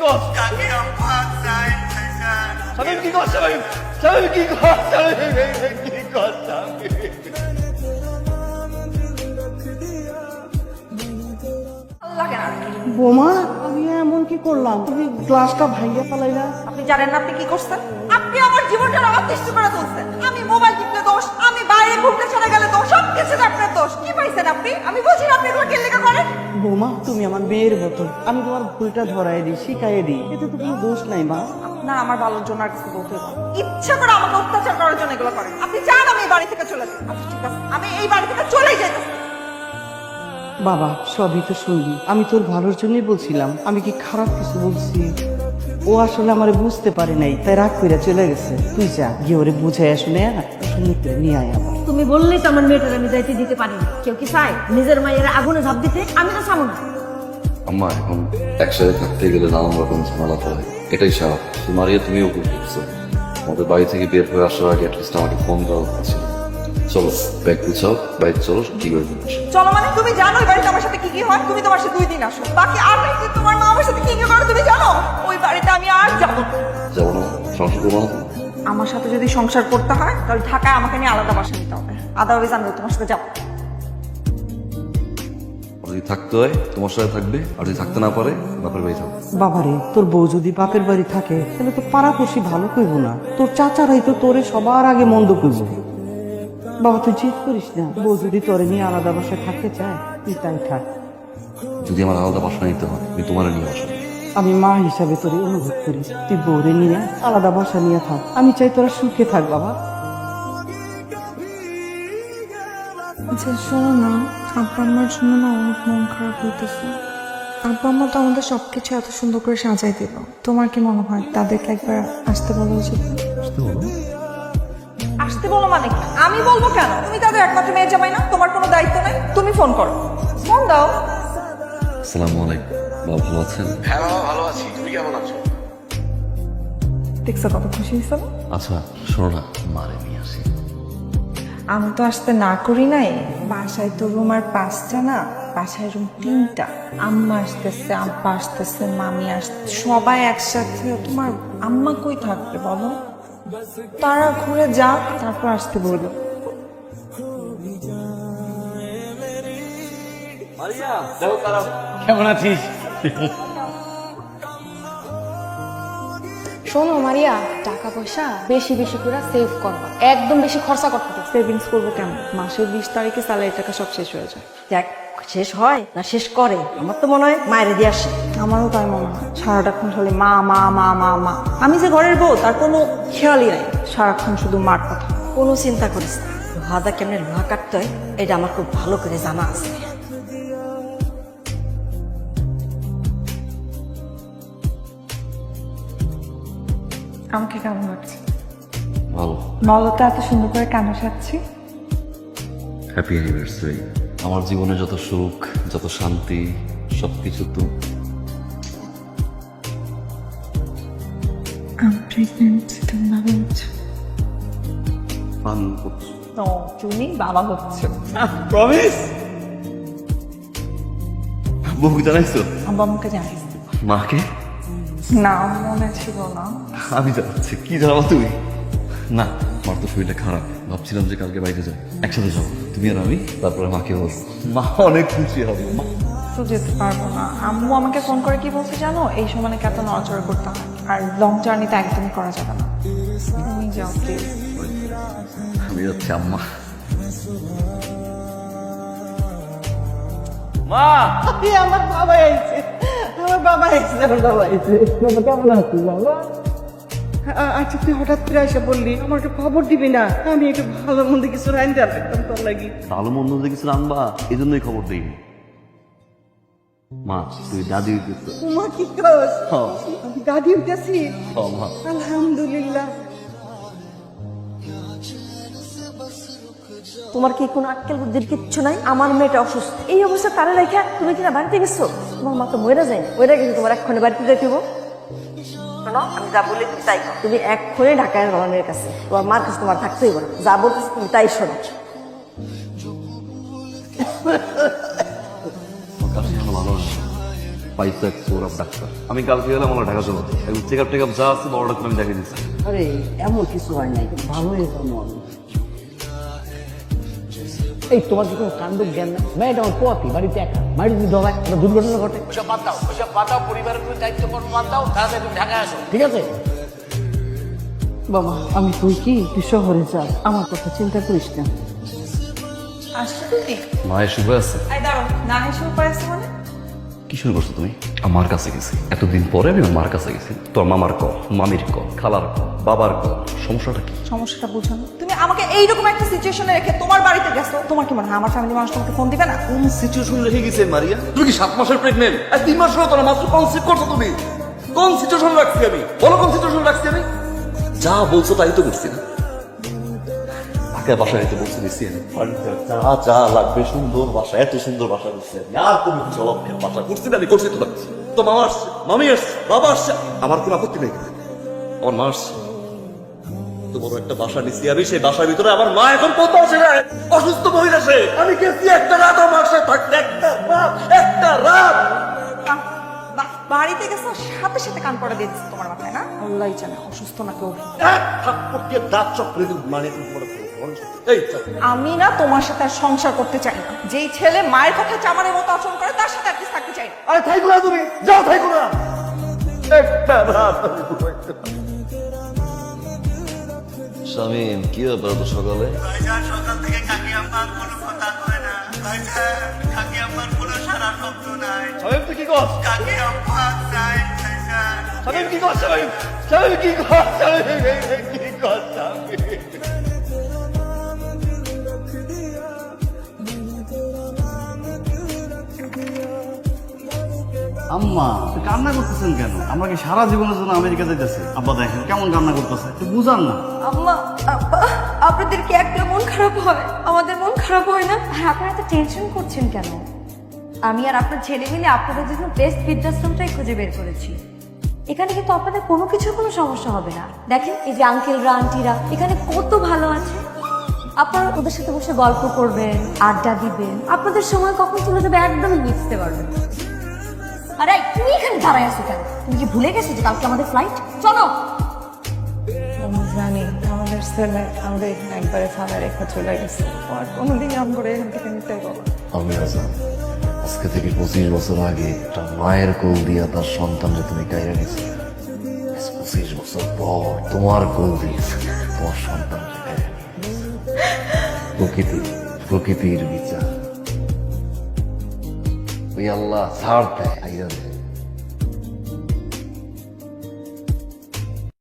কর শামিম কি কর শামিম শামিম কি কর শামিম কি কর শামিম লাগে না। বোমা আমি এমন কি করলাম তুমি গ্লাসটা ভাঙিয়ে ফেলাইলা? আপনি জানেন না আপনি কি করছেন? আপনি আমার জীবনটা অতিষ্ঠ করে তুলছেন। আমি মোবাইল টিপলে দোষ, আমি বাইরে ঘুরতে চলে গেলে দোষ, সবকিছু আপনার দোষ। কি পাইছেন আপনি? আমি বুঝি না আপনি এগুলো কেন লেখা করেন। বোমা তুমি আমার মেয়ের মতো, আমি তোমার ভুলটা ধরাই দিই, শিখাই দিই, এতে তো কোনো দোষ নাই মা। আপনার আমার ভালোর জন্য আর কিছু বলতে হবে না। ইচ্ছা করে আমাকে অত্যাচার করার জন্য এগুলো করেন। আপনি চান আমি এই বাড়ি থেকে চলে যাই? আচ্ছা ঠিক আছে, আমি এই বাড়ি থেকে চলেই যাইতেছি। বাবা সবই তো শুনবি, আমি তোর ভালোর জন্যই বলছিলাম, আমি কি খারাপ কিছু বলছি? ও আসলে আমার বুঝতে পারে নাই, তাই রাগ করে চলে গেছে। তুই যা গিয়ে ওরে বুঝাই শুনে সুন্দর করে নিয়ে আয় আবার। তুমি বললেই তো আমার মেয়েটার আমি যাইতে দিতে পারি না। কেউ কি চায় নিজের মায়ের আগুনে ঝাঁপ দিতে? আমি তো চাবো না। আম্মা এখন একসাথে থাকতে গেলে নানান রকম ঝামেলা হয়, এটাই স্বাভাবিক। মারিয়া তুমিও করছো, আমাদের বাড়ি থেকে বের হয়ে আসার আগে অ্যাটলিস্ট আমাকে ফোন দেওয়া উচিত। চলো ব্যাগ গুছাও, বাইক চলো, কি করে চলো মানে তুমি জানো ওই বাড়িতে আমার সাথে কি কি হয়? তুমি তোমার সাথে 2 দিন আসো, বাকি 8 দিন তোমার মা আমার সাথে কি কি করে তুমি জানো? ওই বাড়িতে আমি আর যাবো না। যাবো না? সংসার করবো না? আমার সাথে যদি সংসার করতে হয় তাহলে ঢাকায় আমাকে নিয়ে আলাদা বাসা নিতে হবে। আদারওয়াইজ আমি তোমার সাথে যাবো। যদি থাকতে হয় তোমার সাথে থাকবে, আর যদি থাকতে না পারে বাপের বাড়ি থাকবে। বাবারে তোর বউ যদি বাপের বাড়ি থাকে তাহলে তো পাড়াপড়শি ভালো কইব না, তোর চাচারাই তো তোরে সবার আগে মন্দ কইব। বাবা তুই জিদ করিস না, বউ যদি তোরে নিয়ে আলাদা বাসায় থাকতে চায় তুই তাই থাক। যদি আমার আলাদা বাসা নিতে হয় আমি তোমার নিয়ে আসবো। আমি মা হিসাবে তোরে অনুভব করি, তুই বউরে নিয়ে আলাদা বাসা নিয়ে থাক, আমি চাই তোরা সুখে থাক বাবা। আচ্ছা শোনো না, আব্বা আমার জন্য না অনেক মন খারাপ হইতেছে। আব্বা আম্মা তো আমাদের সবকিছু এত সুন্দর করে সাজাই দিল, তোমার কি মনে হয় তাদেরকে একবার আসতে বলা উচিত? আসতে বলো মানে কি? আমি বলবো কেন? তুমি তাদের একমাত্র মেয়ে জামাই না? তোমার কোনো দায়িত্ব নাই? তুমি ফোন করো, ফোন দাও। আসসালামু আলাইকুম, বাবা ভালো আছেন? হ্যাঁ বাবা ভালো আছি, তুমি কেমন আছো? দেখছো কত খুশি হয়েছিল? আচ্ছা শোনো না, মারে নিয়ে আসি। আমি তো আসতে না করি নাই, বাসায় তো রুম আর 5টা না, বাসায় রুম 3টা। আম্মা আসতেছে, আব্বা আসতেছে, মামি আসতেছে, সবাই একসাথে। তোমার আম্মা কই থাকবে বলো? তারা ঘুরে যাক, তারপর আসতে বলো। কেমন আছিস? শোনো মারিয়া, টাকা পয়সা বেশি বেশি করে সেভ করবা, একদম বেশি খরচা করতে হবে। সেভিংস করবো কেন? মাসের 20 তারিখে স্যালারি টাকা সব শেষ হয়ে যায়। দেখ শেষ হয় না শেষ করে, আমার তো মনে হয় মায়ের দিয়ে আসে। আমারও তাই মনে হয়, সারাটাক্ষণ খালি মা মা মা মা মা। আমি যে ঘরের বউ তার কোনো খেয়ালই নাই, সারাক্ষণ শুধু মার কথা। কোনো চিন্তা করিস না, লোহাদা কেমনে লোহা কাটতে হয় এটা আমার খুব ভালো করে জানা আছে। আমাকে কেমন লাগছে ভালো। বলো তো, এত সুন্দর করে কেন সাজছি? Happy anniversary. আমার জীবনে যত সুখ, যত শান্তি, সবকিছু তো আমি প্রেগনেন্ট, তুমি ভাবে হচ্ছে। পান করছো। নো, তুমি বাবা হচ্ছে। প্রমিস? বউ জানাইছো? আব্বা আমাকে জানিস মাকে? না মনে ছিল না। আমি জানাচ্ছি। কি জানাবো তুমি? না আমার তো শরীরটা খারাপ, ভাবছিলাম যে কালকে বাইরে যাবো, একসাথে যাবো তুমি আর আমি, তারপরে মাকে বলবো। মা অনেক খুশি হবে। মা তো যেতে পারবো না। আম্মু আমাকে ফোন করে কি বলছে জানো? এই সময় নাকি এত নড়াচড়া করতে হয়, আর লং জার্নিতে একদমই করা যাবে না। তুমি যাও প্লিজ। আমি যাচ্ছি আম্মা। মা আমার বাবা আইছে, আমার বাবা আইছে, আমার বাবা আইছে। বাবা কেমন আছিস বাবা? আচ্ছা তুই হঠাৎ করে এসে বললি, আমাকে খবর দিবি না? আমি একটু ভালো মন্দ কিছু রাইন্দে রাখতাম তোর লাগি। ভালো মন্দ যে কিছু রানবা এই জন্যই খবর দিইনি। মা তুই দাদি হইতেছ। তোমার কি কস? আমি দাদি হইতেছি? মা আলহামদুলিল্লাহ। তোমার কি কোনো আক্কেল বুদ্ধির কিচ্ছু নাই? আমার মেয়েটা অসুস্থ, এই অবস্থা তারা রেখে তুমি কিনা বাড়িতে গেছো? তোমার মা তো মরে যায়, মরে গেছে, তোমার এক্ষণে বাড়িতে যেতে হবো। শোনো, আমি যা বলি তুমি তাই করো। তুমি এক্ষণে ঢাকায় রনের কাছে, তোমার মার কাছে তোমার থাকতেই পারো, যা বলতেছি তুমি তাই শোনো। কাছে ভালো লাগে। পয়সা সৌরভ ডাক্তার। আমি কালকে গেলাম আমার ঢাকা চলো চেক আপ যা আছে বড়টা করে আমি দেখে দিচ্ছি। আরে এমন কিছু হয় নাই, ভালো হয়ে যাবো আমি। এই তোমার কি কোনো কাণ্ড জ্ঞান না? মেয়েটা আমার পোয়াতি, বাড়িতে একা, বাড়িতে যদি হয় একটা দুর্ঘটনা ঘটে, ওসব বাদ দাও, পরিবারের প্রতি দায়িত্ব কর্ম বাদ দাও, তাড়াতাড়ি তুমি ঢাকায় আসো, ঠিক আছে? বাবা আমি তুই কি তুই শহরে যা, আমার কথা চিন্তা করিস না। আসছো তুমি? মায়ের শুভ আছে। আই দাঁড়ো, না এসে উপায় আছে মানে? কি শুরু করছো তুমি? আমার কাছে গেছি, এতদিন পরে আমি আমার কাছে গেছি। তোর মামার ক, মামির ক, খালার ক, বাবার ক, সমস্যাটা কি? সমস্যাটা বুঝো না। তুমি আমাকে এইরকম একটা সিচুয়েশনে রেখে তোমার বাড়িতে গেছো, তোমার কি মনে হয় আমার ফ্যামিলি মানুষ তোমাকে ফোন দিবে না? কোন সিচুয়েশন রেখে গেছে মারিয়া? তুমি কি 7 মাসের প্রেগনেন্ট? আর 3 মাস হলো তোরা মাত্র কনসিভ করছো তুমি। কোন সিচুয়েশন রাখছি আমি? বলো কোন সিচুয়েশন রাখছি আমি? যা বলছো তাই তো করছি না। তাকে বাসায় যেতে বলছি দিচ্ছি যা যা লাগবে, সুন্দর বাসা, এত সুন্দর বাসা করছি আমি। আর তুমি জবাব খেয়ে বাসা করছি না, আমি করছি তো লাগছে। তো মামা আসছে, মামি আসছে, বাবা আসছে, আমার কোনো আপত্তি নেই। আমার মা আসছে, তো বড় একটা বাসা নিচ্ছি আমি, সেই বাসার ভিতরে আমার মা এখন কোথাও আছে না, অসুস্থ মহিলা সে। আমি গেছি একটা রাত আমার সাথে থাকতে, একটা রাত। বাড়িতে গেছো, সাথে সাথে কান পড়া দিয়ে দিচ্ছে তোমার মাথায় না? আল্লাহ জানে অসুস্থ না কেউ। এক থাপ্পড় দিয়ে দাঁত চক্রে মানে এই চল। আমি না তোমার সাথে আর সংসার করতে চাই না। যেই ছেলে মায়ের কথা চামারের মতো আচরণ করে তার সাথে আর কিছু থাকতে চাই না। আরে থাইকো না তুমি, যাও থাইকো না। একটা রাত আমি ঘুমাইতে পারি। স্বামী কি ব্যাপার তো সকালে? সকাল থেকে কাকি আম্মা কোনো কথা কয় না। কাকি আম্মার কোনো সারা শব্দ নাই। সাহেব তুই কি কর? কাকি আম্মা চাই সাহেব কি কর? সাহেব সাহেব কি কর? সাহেব কি কর? আম্মা আপনি কান্না করতেছেন কেন? আমরা কি সারা জীবনের জন্য আমেরিকা যাইতেছি? আব্বা দেখেন কেমন কান্না করতেছে, একটু বুঝান না। আম্মা, আব্বা, আপনাদের কি একটা মন খারাপ হয়? আমাদের মন খারাপ হয় না? হ্যাঁ, আপনারা এত টেনশন করছেন কেন? আমি আর আপনার ছেলে মিলে আপনাদের জন্য বেস্ট বৃদ্ধাশ্রমটাই খুঁজে বের করেছি। এখানে কিন্তু আপনাদের কোনো কিছুর কোনো সমস্যা হবে না। দেখেন এই যে আঙ্কেলরা আন্টিরা এখানে কত ভালো আছে। আপনারা ওদের সাথে বসে গল্প করবেন, আড্ডা দিবেন, আপনাদের সময় কখন চলে যাবে একদমই বুঝতে পারবেন। আরে তুমি এখানে দাঁড়ায় আছো কেন? তুমি কি ভুলে গেছো যে কালকে আমাদের ফ্লাইট? চলো। আমি জানি আমাদের ছেলে আমাদের এখানে একবারে ফালা রেখা চলে গেছে, আর কোনোদিন আমরা এখান থেকে নিতে পারবো না। আমি আজান আজকে থেকে 25 বছর আগে একটা মায়ের কোল দিয়া তার সন্তানকে তুমি কাইরা নিয়েছি। 25 বছর পর তোমার কোল দিয়ে তোমার সন্তানকে কাইরা নিয়েছি। প্রকৃতির বিচার। ওই আল্লাহ ছাড় দেয়।